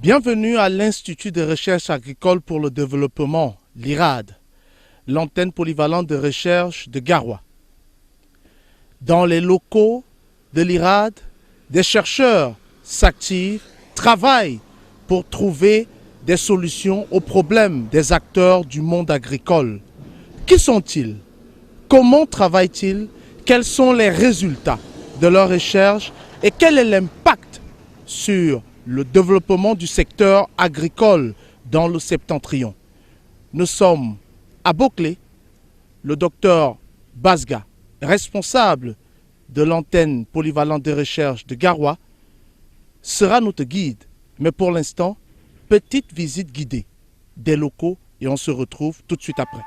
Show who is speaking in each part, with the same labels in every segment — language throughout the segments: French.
Speaker 1: Bienvenue à l'Institut de recherche agricole pour le développement, l'IRAD, l'antenne polyvalente de recherche de Garoua. Dans les locaux de l'IRAD, des chercheurs s'activent, travaillent pour trouver des solutions aux problèmes des acteurs du monde agricole. Qui sont-ils? Comment travaillent-ils? Quels sont les résultats de leurs recherches et quel est l'impact sur le développement du secteur agricole dans le septentrion? Nous sommes à Boclé. Le docteur Basga, responsable de l'antenne polyvalente de recherche de Garoua, sera notre guide. Mais pour l'instant, petite visite guidée des locaux et on se retrouve tout de suite après.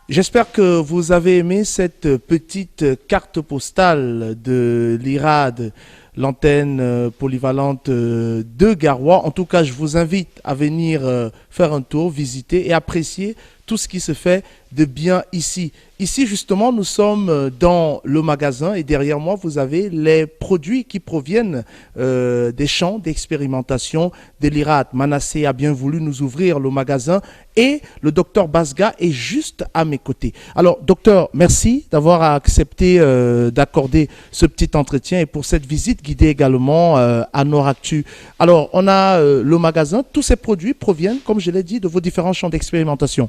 Speaker 1: J'espère que vous avez aimé cette petite carte postale de l'IRAD, l'antenne polyvalente de Garoua. En tout cas, je vous invite à venir faire un tour, visiter et apprécier tout ce qui se fait de bien ici. Ici, justement, nous sommes dans le magasin et derrière moi, vous avez les produits qui proviennent des champs d'expérimentation de l'IRAD. Manassé a bien voulu nous ouvrir le magasin et le docteur Basga est juste à mes côtés. Alors, docteur, merci d'avoir accepté d'accorder ce petit entretien et pour cette visite guidée également à Noractu. Alors, on a le magasin. Tous ces produits proviennent, comme je l'ai dit, de vos différents champs d'expérimentation.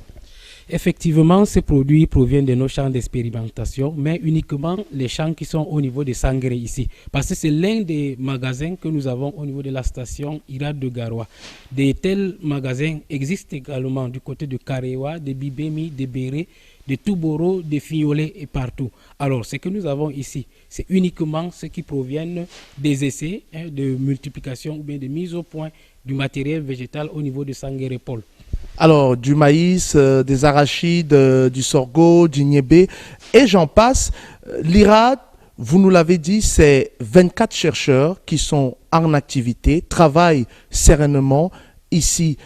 Speaker 2: Effectivement, ces produits proviennent de nos champs d'expérimentation, mais uniquement les champs qui sont au niveau de Sangré ici. Parce que c'est l'un des magasins que nous avons au niveau de la station IRAD de Garoua. Des tels magasins existent également du côté de Karewa, de Bibemi, de Béré, de Touboro, de Fignolet et partout. Alors, ce que nous avons ici, c'est uniquement ce qui proviennent des essais de multiplication ou bien de mise au point du matériel végétal au niveau de Sangré Paul.
Speaker 1: Alors, du maïs, des arachides, du sorgho, du niébé, et j'en passe. L'IRAD, vous nous l'avez dit, c'est 24 chercheurs qui sont en activité, travaillent sereinement ici.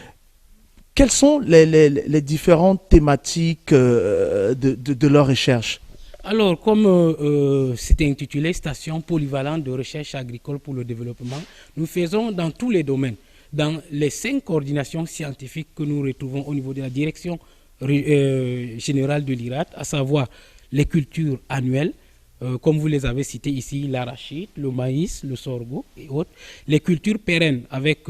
Speaker 1: Quelles sont les différentes thématiques de leur recherche?
Speaker 2: Alors, comme c'était intitulé Station polyvalente de recherche agricole pour le développement, nous faisons dans tous les domaines. Dans les 5 coordinations scientifiques que nous retrouvons au niveau de la direction générale de l'IRAD, à savoir les cultures annuelles, comme vous les avez citées ici, l'arachide, le maïs, le sorgho et autres, les cultures pérennes avec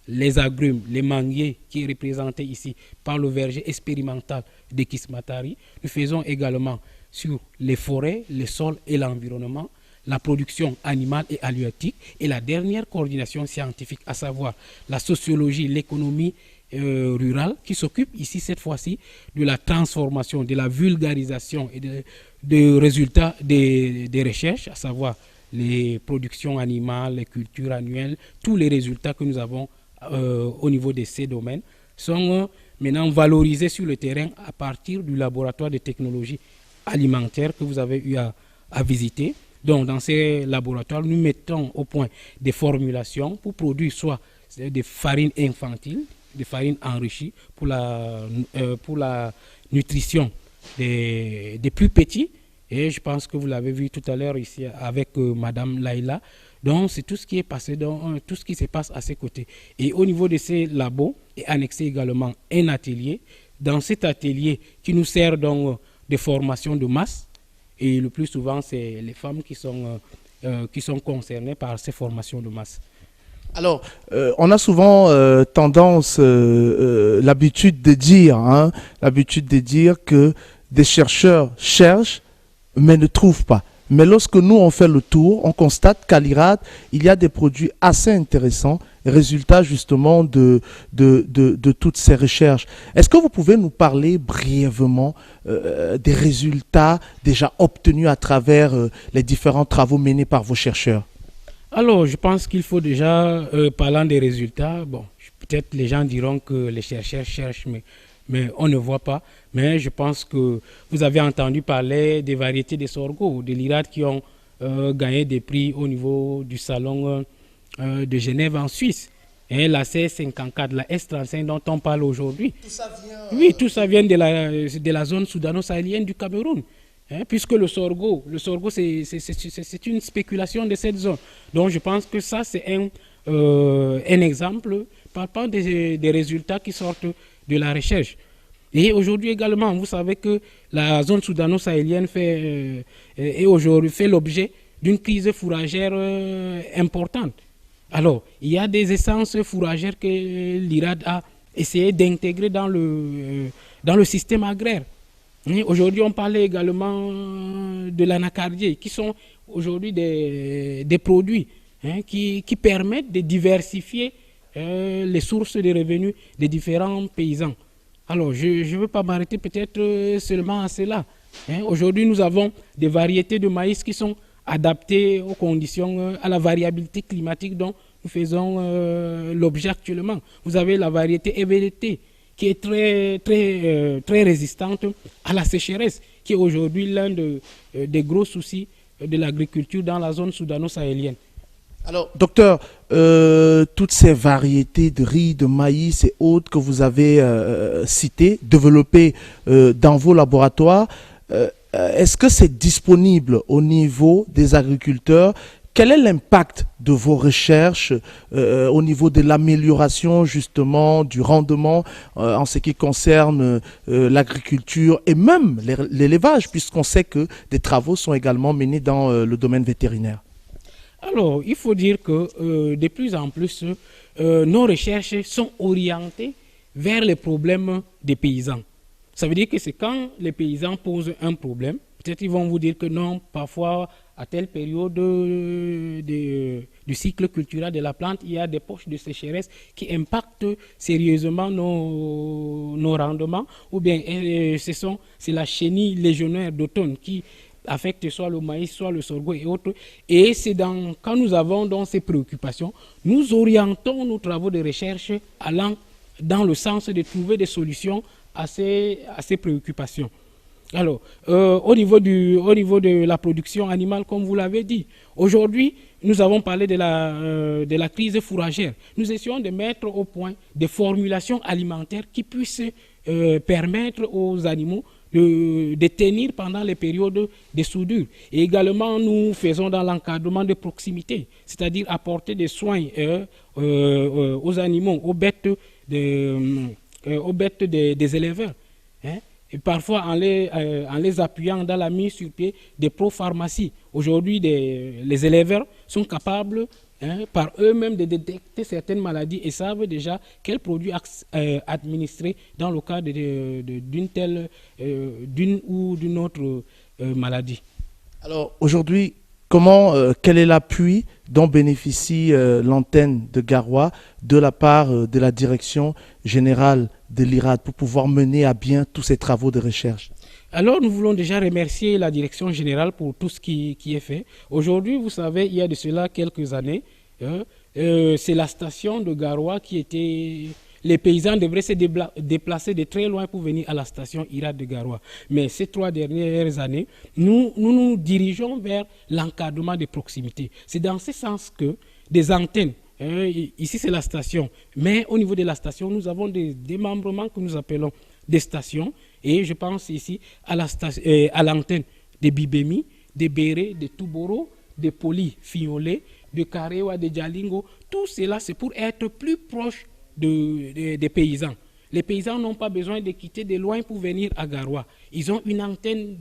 Speaker 2: les agrumes, les manguiers qui est représenté ici par le verger expérimental de Kismatari. Nous faisons également sur les forêts, les sols et l'environnement, la production animale et halieutique, et la dernière coordination scientifique, à savoir la sociologie, l'économie rurale, qui s'occupe ici cette fois-ci de la transformation, de la vulgarisation et des résultats des recherches, à savoir les productions animales, les cultures annuelles, tous les résultats que nous avons au niveau de ces domaines sont maintenant valorisés sur le terrain à partir du laboratoire de technologie alimentaire que vous avez eu à visiter. Donc, dans ces laboratoires, nous mettons au point des formulations pour produire soit des farines infantiles, des farines enrichies pour la nutrition des plus petits. Et je pense que vous l'avez vu tout à l'heure ici avec Madame Laïla. Donc, c'est tout ce qui est passé, tout ce qui se passe à ses côtés. Et au niveau de ces labos, est annexé également un atelier. Dans cet atelier qui nous sert donc de formation de masse, et le plus souvent, c'est les femmes qui sont concernées par ces formations de masse.
Speaker 1: Alors, on a souvent tendance, l'habitude de dire que des chercheurs cherchent, mais ne trouvent pas. Mais lorsque nous, on fait le tour, on constate qu'à l'IRAD, il y a des produits assez intéressants, résultats justement de toutes ces recherches. Est-ce que vous pouvez nous parler brièvement des résultats déjà obtenus à travers les différents travaux menés par vos chercheurs?
Speaker 2: Alors, je pense qu'il faut déjà, parlant des résultats, bon, peut-être les gens diront que les chercheurs cherchent, mais on ne voit pas. Mais je pense que vous avez entendu parler des variétés de sorgho, de l'IRAD qui ont gagné des prix au niveau du salon de Genève en Suisse. Et la CS54, la S35 dont on parle aujourd'hui.
Speaker 1: Tout ça vient...
Speaker 2: Oui, tout ça vient de la zone soudano-sahélienne du Cameroun. Hein, puisque le sorgho c'est une spéculation de cette zone. Donc je pense que ça, c'est un exemple par rapport des résultats qui sortent de la recherche. Et aujourd'hui également, vous savez que la zone soudano-sahélienne aujourd'hui fait l'objet d'une crise fourragère importante. Alors, il y a des essences fourragères que l'IRAD a essayé d'intégrer dans le système agraire. Aujourd'hui, on parlait également de l'anacardier, qui sont aujourd'hui des produits qui permettent de diversifier les sources de revenus des différents paysans. Alors, je ne veux pas m'arrêter peut-être seulement à cela. Aujourd'hui, nous avons des variétés de maïs qui sont adaptées aux conditions, à la variabilité climatique dont nous faisons l'objet actuellement. Vous avez la variété EVDT qui est très résistante à la sécheresse, qui est aujourd'hui l'un des gros soucis de l'agriculture dans la zone soudano-sahélienne.
Speaker 1: Alors, docteur, toutes ces variétés de riz, de maïs et autres que vous avez citées, développées dans vos laboratoires, est-ce que c'est disponible au niveau des agriculteurs? Quel est l'impact de vos recherches au niveau de l'amélioration justement du rendement en ce qui concerne l'agriculture et même l'élevage, puisqu'on sait que des travaux sont également menés dans le domaine vétérinaire?
Speaker 2: Alors, il faut dire que de plus en plus, nos recherches sont orientées vers les problèmes des paysans. Ça veut dire que c'est quand les paysans posent un problème, peut-être ils vont vous dire que non, parfois à telle période du cycle culturel de la plante, il y a des poches de sécheresse qui impactent sérieusement nos rendements, ou bien c'est la chenille légionnaire d'automne qui affecte soit le maïs, soit le sorgho et autres. Et c'est quand nous avons donc ces préoccupations, nous orientons nos travaux de recherche allant dans le sens de trouver des solutions à ces préoccupations. Alors, au niveau de la production animale, comme vous l'avez dit, aujourd'hui, nous avons parlé de la crise fourragère. Nous essayons de mettre au point des formulations alimentaires qui puissent permettre aux animaux de tenir pendant les périodes de soudure. Et également, nous faisons dans l'encadrement de proximité, c'est-à-dire apporter des soins aux animaux, aux bêtes des éleveurs. Et parfois en les appuyant dans la mise sur pied des propharmacies. Aujourd'hui, les éleveurs sont capables par eux-mêmes de détecter certaines maladies et savent déjà quels produits administrer dans le cas d'une ou d'une autre maladie.
Speaker 1: Alors aujourd'hui, quel est l'appui dont bénéficie l'antenne de Garoua de la part de la direction générale de l'IRAD pour pouvoir mener à bien tous ces travaux de recherche?
Speaker 2: Alors, nous voulons déjà remercier la direction générale pour tout ce qui est fait. Aujourd'hui, vous savez, il y a de cela quelques années, c'est la station de Garoua qui était... Les paysans devraient se déplacer de très loin pour venir à la station IRAD de Garoua. Mais ces 3 dernières années, nous dirigeons vers l'encadrement des proximités. C'est dans ce sens que des antennes, ici c'est la station, mais au niveau de la station, nous avons des démembrements que nous appelons des stations. Et je pense ici à l'antenne de Bibemi, de Béré, de Touboro, de Poli, Fiolet, de Karewa, de Djalingo. Tout cela, c'est pour être plus proche des paysans. Les paysans n'ont pas besoin de quitter de loin pour venir à Garoua. Ils ont une antenne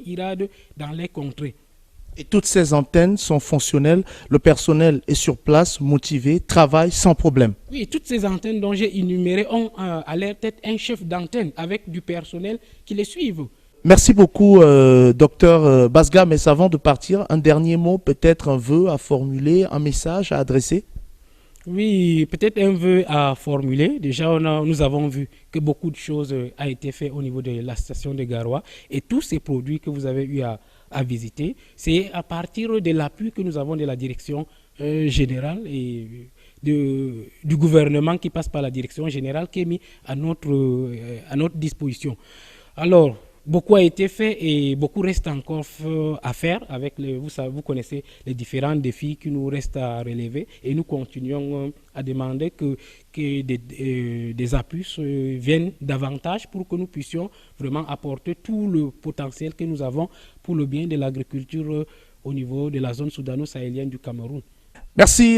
Speaker 2: IRAD dans les contrées.
Speaker 1: Et toutes ces antennes sont fonctionnelles, le personnel est sur place, motivé, travaille sans problème.
Speaker 2: Oui, toutes ces antennes dont j'ai énumérées ont à leur tête un chef d'antenne avec du personnel qui les suivent.
Speaker 1: Merci beaucoup, docteur Basga. Mais avant de partir, un dernier mot, peut-être un vœu à formuler, un message à adresser.
Speaker 2: Oui, peut-être un vœu à formuler. Déjà, nous avons vu que beaucoup de choses ont été faites au niveau de la station de Garoua et tous ces produits que vous avez eu à visiter, c'est à partir de l'appui que nous avons de la direction générale et du gouvernement qui passe par la direction générale qui est mis à notre disposition. Alors, beaucoup a été fait et beaucoup reste encore à faire avec vous connaissez les différents défis qui nous restent à relever et nous continuons à demander que des appuis viennent davantage pour que nous puissions vraiment apporter tout le potentiel que nous avons pour le bien de l'agriculture au niveau de la zone soudano-sahélienne du Cameroun.
Speaker 1: Merci,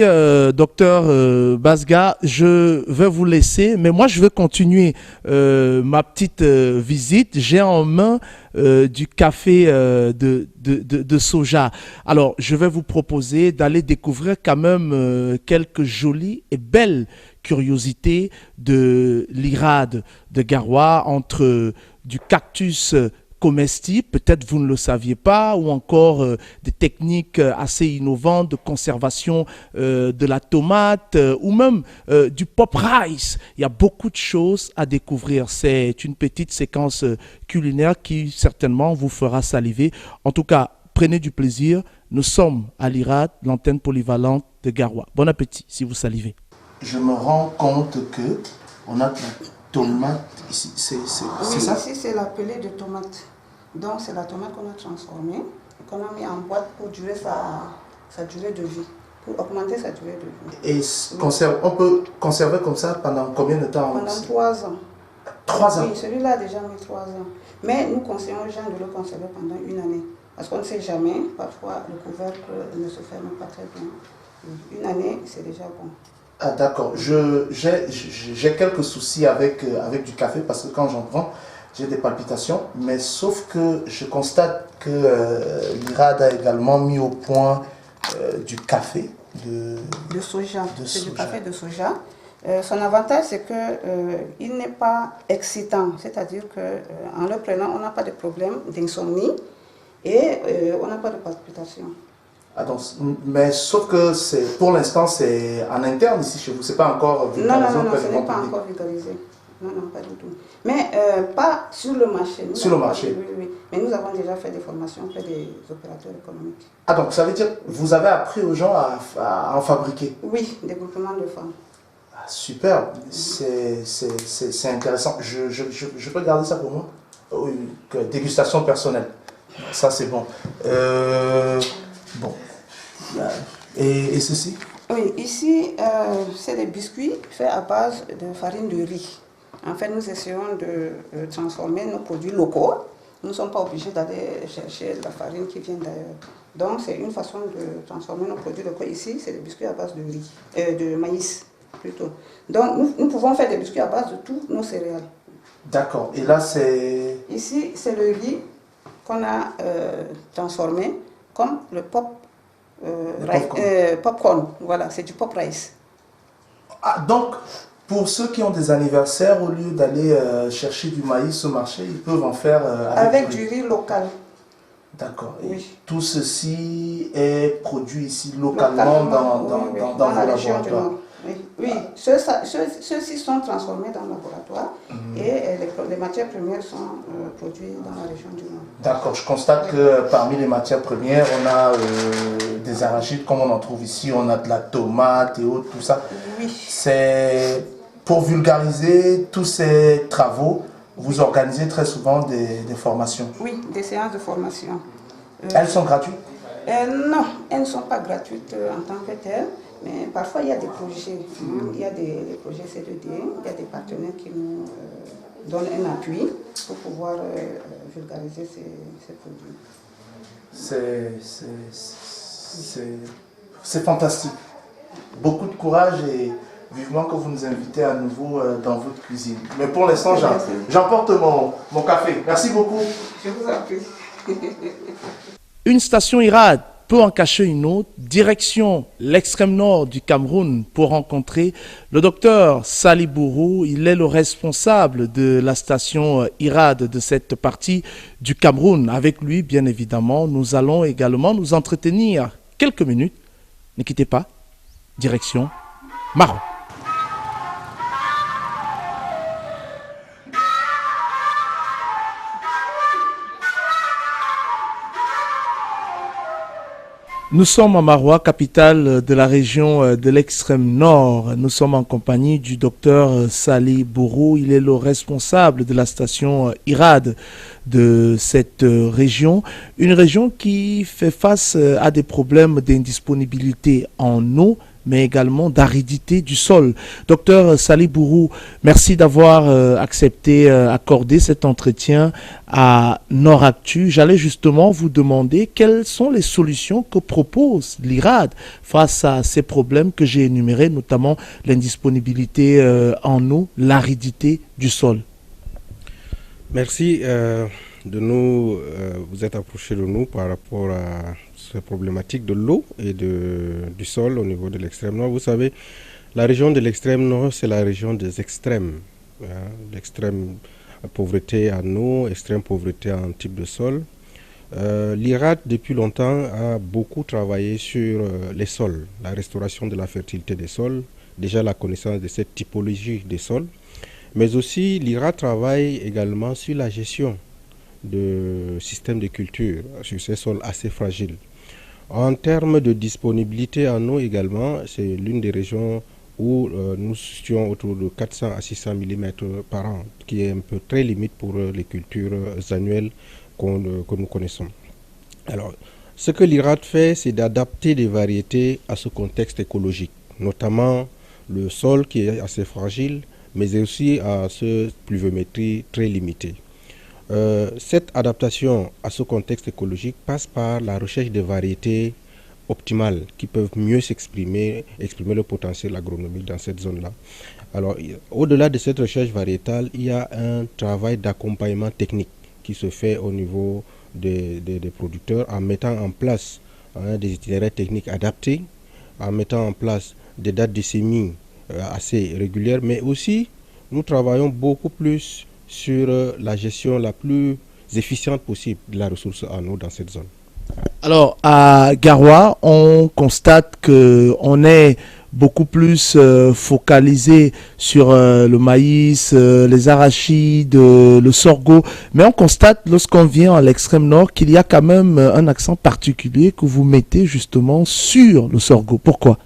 Speaker 1: docteur Basga. Je vais vous laisser, mais moi, je vais continuer ma petite visite. J'ai en main du café de soja. Alors, je vais vous proposer d'aller découvrir quand même quelques jolies et belles curiosités de l'Irade de Garoua entre du cactus comestibles, peut-être vous ne le saviez pas, ou encore des techniques assez innovantes de conservation de la tomate, ou même du pop rice. Il y a beaucoup de choses à découvrir. C'est une petite séquence culinaire qui certainement vous fera saliver. En tout cas, prenez du plaisir. Nous sommes à l'IRAD, l'antenne polyvalente de Garoua. Bon appétit si vous salivez. Je me rends compte que on a de la tomate ici. C'est ça?
Speaker 3: Ici, c'est la pelée de tomate. Donc, c'est la tomate qu'on a transformée, qu'on a mis en boîte pour durer sa durée de vie, pour augmenter sa durée de vie.
Speaker 1: Et on peut conserver comme ça pendant combien de temps?
Speaker 3: Pendant 3 ans.
Speaker 1: 3 ans?
Speaker 3: Oui, celui-là a déjà mis 3 ans. Mais nous conseillons aux gens de le conserver pendant 1 année. Parce qu'on ne sait jamais, parfois le couvercle ne se ferme pas très bien. 1 année, c'est déjà bon.
Speaker 1: Ah d'accord, j'ai quelques soucis avec du café parce que quand j'en prends, j'ai des palpitations, mais sauf que je constate que l'IRAD a également mis au point du café
Speaker 3: de soja. C'est du café de soja. Son avantage, c'est qu'il n'est pas excitant, c'est-à-dire qu'en le prenant, on n'a pas de problème d'insomnie et on n'a pas de palpitations.
Speaker 1: Ah donc, mais sauf que pour l'instant c'est en interne ici chez vous, c'est pas encore vulgarisé.
Speaker 3: Non, ce n'est pas encore vulgarisé. Non, pas du tout. Mais pas sur le marché.
Speaker 1: Sur le marché?
Speaker 3: Oui. Mais nous avons déjà fait des formations auprès des opérateurs économiques.
Speaker 1: Ah donc ça veut dire que vous avez appris aux gens à en fabriquer?
Speaker 3: Oui, des groupements de femmes.
Speaker 1: Ah, super, c'est intéressant. Je peux garder ça pour moi? Oui, dégustation personnelle. Ça c'est bon. Bon. Et ceci?
Speaker 3: Oui, ici, c'est des biscuits faits à base de farine de riz. En fait, nous essayons de transformer nos produits locaux. Nous ne sommes pas obligés d'aller chercher de la farine qui vient d'ailleurs. Donc, c'est une façon de transformer nos produits locaux. Ici, c'est des biscuits à base de riz, de maïs plutôt. Donc, nous pouvons faire des biscuits à base de tous nos céréales. D'accord. Et là, c'est... Ici, c'est le riz qu'on a transformé comme le popcorn. Voilà, c'est du pop rice. Ah, donc, pour ceux qui ont des anniversaires, au lieu d'aller chercher du maïs au marché, ils peuvent en faire avec du riz local. D'accord. Oui. Tout ceci est produit ici localement dans la région du Nord. Oui, ceux-ci sont transformés dans le laboratoire et les matières premières sont produites dans la région du Nord. D'accord, je constate que parmi les matières premières, on a des arachides comme on en trouve ici, on a de la tomate et autres, tout ça. Oui. C'est pour vulgariser tous ces travaux, vous organisez très souvent des formations. Oui, des séances de formation. Elles sont gratuites? Non, elles ne sont pas gratuites en tant que telles. Mais parfois, il y a des projets. Il y a des projets C2D, il y a des partenaires qui nous donnent un appui pour pouvoir vulgariser ces produits. C'est fantastique. Beaucoup de courage et vivement que vous nous invitez à nouveau dans votre cuisine. Mais pour l'instant, j'emporte mon café. Merci beaucoup. Je vous en prie. Une station IRAD
Speaker 1: peut en cacher une autre. Direction l'extrême nord du Cameroun pour rencontrer le docteur Sali Bourou. Il est le responsable de la station IRAD de cette partie du Cameroun. Avec lui, bien évidemment, nous allons également nous entretenir quelques minutes. Ne quittez pas. Direction Maroc. Nous sommes à Maroua, capitale de la région de l'extrême nord. Nous sommes en compagnie du docteur Sali Bourou. Il est le responsable de la station IRAD de cette région. Une région qui fait face à des problèmes d'indisponibilité en eau, mais également d'aridité du sol. Docteur Sali Bourou, merci d'avoir accordé cet entretien à Nord-Actu. J'allais justement vous demander quelles sont les solutions que propose l'IRAD face à ces problèmes que j'ai énumérés, notamment l'indisponibilité en eau, l'aridité du sol.
Speaker 4: Merci vous êtes approché de nous par rapport à ces problématiques de l'eau et du sol au niveau de l'extrême nord. Vous savez, la région de l'extrême nord, c'est la région des extrêmes. L'extrême pauvreté en eau, extrême pauvreté en type de sol. L'IRAD, depuis longtemps, a beaucoup travaillé sur les sols, la restauration de la fertilité des sols, déjà la connaissance de cette typologie des sols, mais aussi l'IRAD travaille également sur la gestion de systèmes de culture sur ces sols assez fragiles. En termes de disponibilité en eau également, c'est l'une des régions où nous situons autour de 400 à 600 mm par an, qui est un peu très limite pour les cultures annuelles que nous connaissons. Alors, ce que l'IRAD fait, c'est d'adapter des variétés à ce contexte écologique, notamment le sol qui est assez fragile, mais aussi à ce pluviométrie très limitée. Cette adaptation à ce contexte écologique passe par la recherche de variétés optimales qui peuvent mieux exprimer le potentiel agronomique dans cette zone-là. Alors, au-delà de cette recherche variétale, il y a un travail d'accompagnement technique qui se fait au niveau des producteurs en mettant en place des itinéraires techniques adaptés, en mettant en place des dates de semis assez régulières, mais aussi nous travaillons beaucoup plus sur la gestion la plus efficiente possible de la ressource en eau dans cette zone.
Speaker 1: Alors, à Garoua, on constate qu'on est beaucoup plus focalisé sur le maïs, les arachides, le sorgho. Mais on constate, lorsqu'on vient à l'extrême nord, qu'il y a quand même un accent particulier que vous mettez justement sur le sorgho. Pourquoi ?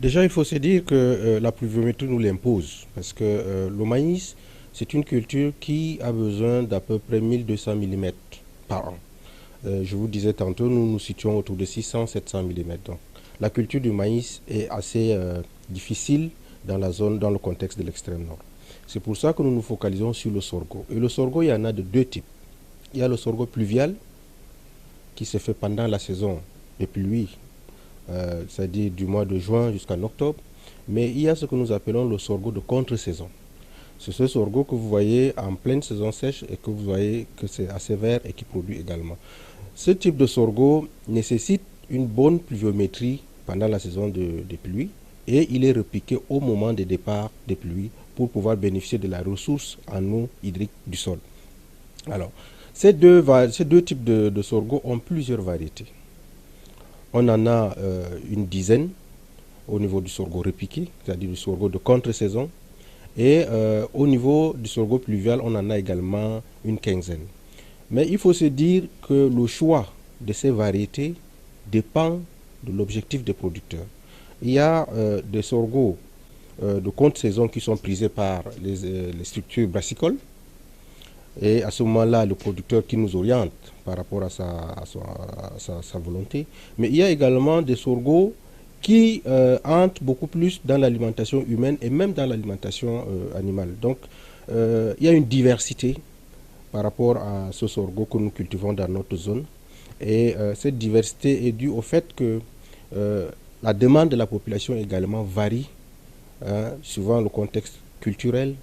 Speaker 4: Déjà, il faut se dire que la pluviométrie nous l'impose. Parce que le maïs, c'est une culture qui a besoin d'à peu près 1200 mm par an. Je vous disais tantôt, nous nous situons autour de 600-700 mm. Donc, la culture du maïs est assez difficile dans la zone, dans le contexte de l'extrême nord. C'est pour ça que nous nous focalisons sur le sorgho. Et le sorgho, il y en a de deux types. Il y a le sorgho pluvial qui se fait pendant la saison des pluies, c'est-à-dire du mois de juin jusqu'en octobre. Mais il y a ce que nous appelons le sorgho de contre-saison. C'est ce sorgho que vous voyez en pleine saison sèche et que vous voyez que c'est assez vert et qui produit également. Ce type de sorgho nécessite une bonne pluviométrie pendant la saison des pluies et il est repiqué au moment des départs des pluies pour pouvoir bénéficier de la ressource en eau hydrique du sol. Alors, ces deux types de sorgho ont plusieurs variétés. On en a une dizaine au niveau du sorgho repiqué, c'est-à-dire du sorgho de contre-saison. Et au niveau du sorgho pluvial, on en a également une quinzaine. Mais il faut se dire que le choix de ces variétés dépend de l'objectif des producteurs. Il y a des sorghos de contre-saison qui sont prisés par les structures brassicoles. Et à ce moment-là, le producteur qui nous oriente par rapport à sa volonté. Mais il y a également des sorghos qui entrent beaucoup plus dans l'alimentation humaine et même dans l'alimentation animale. Donc, il y a une diversité par rapport à ce sorgho que nous cultivons dans notre zone. Et cette diversité est due au fait que la demande de la population également varie, suivant le contexte culturel,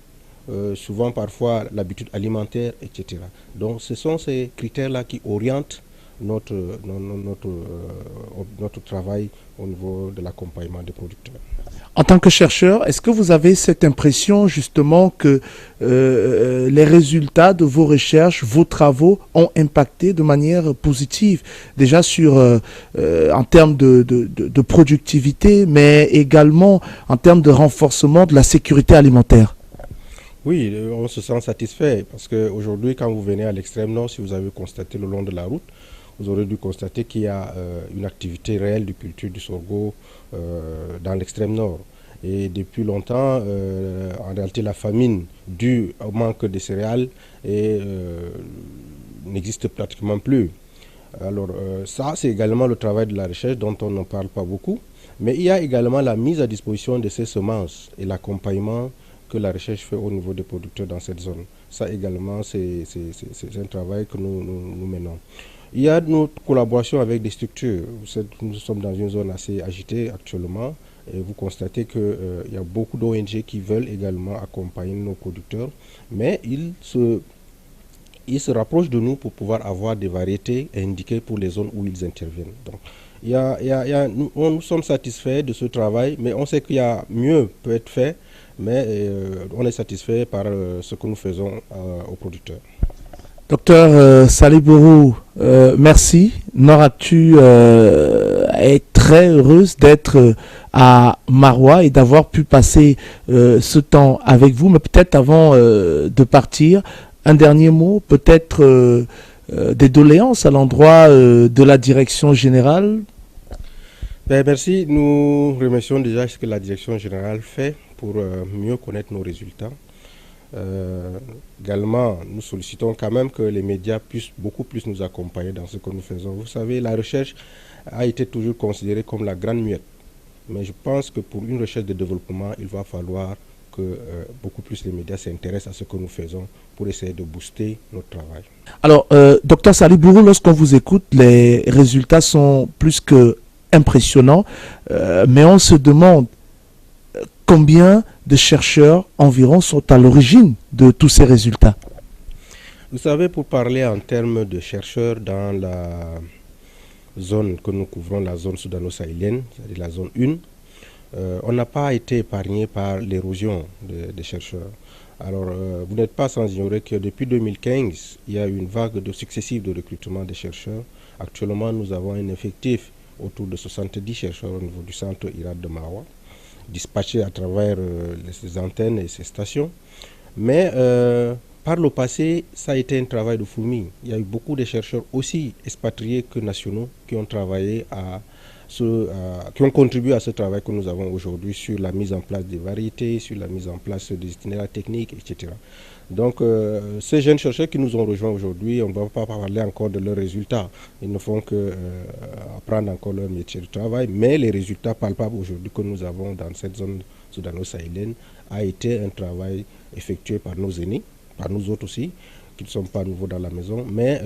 Speaker 4: souvent parfois l'habitude alimentaire, etc. Donc, ce sont ces critères-là qui orientent notre travail au niveau de l'accompagnement des producteurs.
Speaker 1: En tant que chercheur, est-ce que vous avez cette impression justement que les résultats de vos recherches, vos travaux ont impacté de manière positive déjà en termes de productivité, mais également en termes de renforcement de la sécurité alimentaire?
Speaker 4: Oui, on se sent satisfait parce qu'aujourd'hui, quand vous venez à l'extrême nord, si vous avez constaté le long de la route, vous aurez dû constater qu'il y a une activité réelle de culture du sorgho dans l'extrême nord. Et depuis longtemps, en réalité, la famine due au manque de céréales n'existe pratiquement plus. Alors ça, c'est également le travail de la recherche dont on ne parle pas beaucoup. Mais il y a également la mise à disposition de ces semences et l'accompagnement que la recherche fait au niveau des producteurs dans cette zone. Ça également, c'est un travail que nous menons. Il y a notre collaboration avec des structures. Nous sommes dans une zone assez agitée actuellement et vous constatez qu'il y a beaucoup d'ONG qui veulent également accompagner nos producteurs, mais ils se rapprochent de nous pour pouvoir avoir des variétés indiquées pour les zones où ils interviennent. Donc, nous sommes satisfaits de ce travail, mais on sait qu'il y a mieux peut être fait, mais on est satisfait par ce que nous faisons aux producteurs.
Speaker 1: Docteur Salibourou, merci. Nord-Actu est très heureuse d'être à Maroua et d'avoir pu passer ce temps avec vous. Mais peut-être avant de partir, un dernier mot, peut-être des doléances à l'endroit de la direction générale.
Speaker 4: Merci. Nous remercions déjà ce que la direction générale fait pour mieux connaître nos résultats. Également, nous sollicitons quand même que les médias puissent beaucoup plus nous accompagner dans ce que nous faisons. Vous savez, la recherche a été toujours considérée comme la grande muette. Mais je pense que pour une recherche de développement, il va falloir que beaucoup plus les médias s'intéressent à ce que nous faisons pour essayer de booster notre travail.
Speaker 1: Alors, docteur Salibourou, lorsqu'on vous écoute, les résultats sont plus que impressionnants, mais on se demande combien de chercheurs environ sont à l'origine de tous ces résultats?
Speaker 4: Vous savez, pour parler en termes de chercheurs dans la zone que nous couvrons, la zone soudano-sahélienne, c'est-à-dire la zone 1, on n'a pas été épargné par l'érosion des chercheurs. Alors, vous n'êtes pas sans ignorer que depuis 2015, il y a eu une vague successive de recrutement des chercheurs. Actuellement, nous avons un effectif autour de 70 chercheurs au niveau du centre IRAD de Maroua, dispatchés à travers les antennes et ces stations. Mais par le passé, ça a été un travail de fourmi. Il y a eu beaucoup de chercheurs aussi expatriés que nationaux qui ont travaillé qui ont contribué à ce travail que nous avons aujourd'hui sur la mise en place des variétés, sur la mise en place des itinéraires techniques, etc. Donc, ces jeunes chercheurs qui nous ont rejoints aujourd'hui, on ne va pas parler encore de leurs résultats. Ils ne font que apprendre encore leur métier de travail, mais les résultats palpables aujourd'hui que nous avons dans cette zone soudano-sahélienne a été un travail effectué par nos aînés, par nous autres aussi, qui ne sont pas nouveaux dans la maison, mais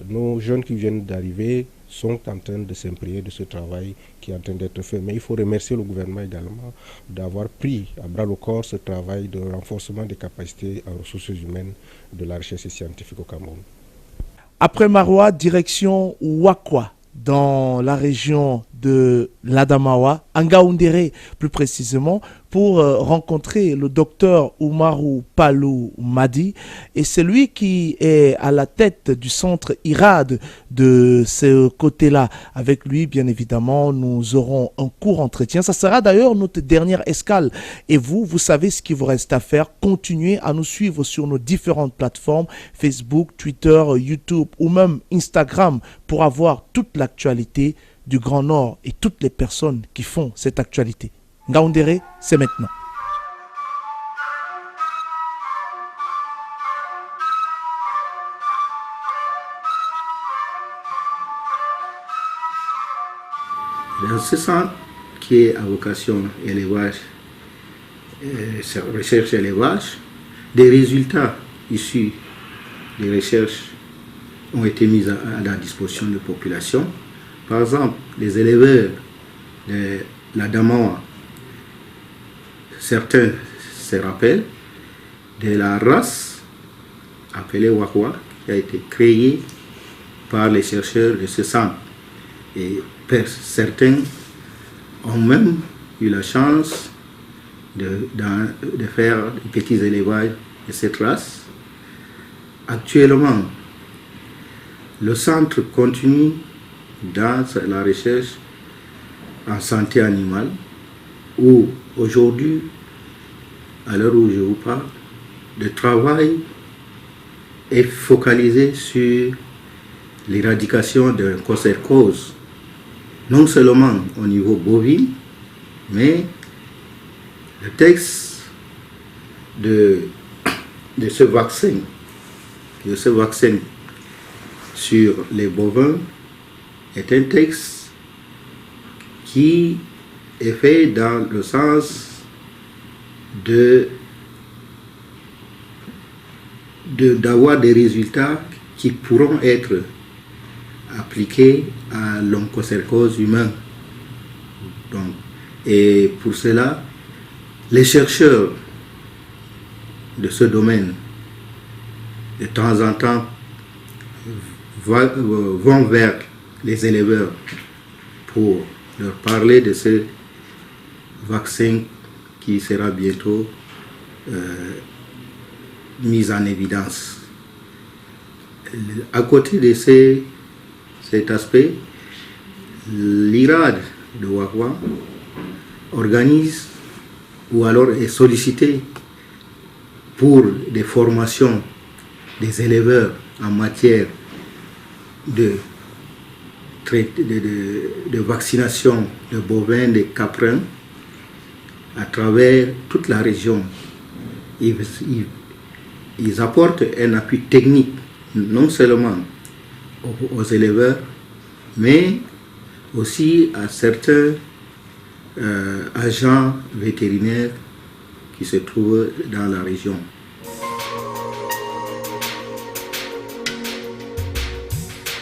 Speaker 4: nos jeunes qui viennent d'arriver sont en train de s'imprégner de ce travail qui est en train d'être fait. Mais il faut remercier le gouvernement également d'avoir pris à bras le corps ce travail de renforcement des capacités en ressources humaines de la recherche scientifique au Cameroun.
Speaker 1: Après Maroua, direction Ouakwa, dans la région de l'Adamawa, Ngaoundéré plus précisément, pour rencontrer le docteur Oumarou Palou Madi. Et c'est lui qui est à la tête du centre IRAD de ce côté-là. Avec lui, bien évidemment, nous aurons un court entretien. Ça sera d'ailleurs notre dernière escale. Et vous savez ce qu'il vous reste à faire. Continuez à nous suivre sur nos différentes plateformes, Facebook, Twitter, YouTube ou même Instagram, pour avoir toute l'actualité du Grand Nord et toutes les personnes qui font cette actualité. Ngaoundéré, c'est maintenant.
Speaker 5: Dans ce centre qui est à vocation élevage, recherche élevage, des résultats issus des recherches ont été mis à la disposition de la population. Par exemple, les éleveurs de la Damawa, certains se rappellent de la race appelée Wakwa qui a été créée par les chercheurs de ce centre. Et certains ont même eu la chance de faire des petits élevages de cette race. Actuellement, le centre continue dans la recherche en santé animale, où aujourd'hui, à l'heure où je vous parle, le travail est focalisé sur l'éradication de l'onchocercose, non seulement au niveau bovin, mais le texte de ce vaccin sur les bovins est un texte qui est fait dans le sens d'avoir des résultats qui pourront être appliqués à l'onchocercose humain. Donc, et pour cela, les chercheurs de ce domaine, de temps en temps, vont vers les éleveurs pour leur parler de ce vaccin qui sera bientôt mis en évidence. À côté de cet aspect, l'IRAD de Wawa organise ou alors est sollicité pour des formations des éleveurs en matière de vaccination de bovins, de caprins, à travers toute la région. Ils apportent un appui technique, non seulement aux éleveurs, mais aussi à certains agents vétérinaires qui se trouvent dans la région.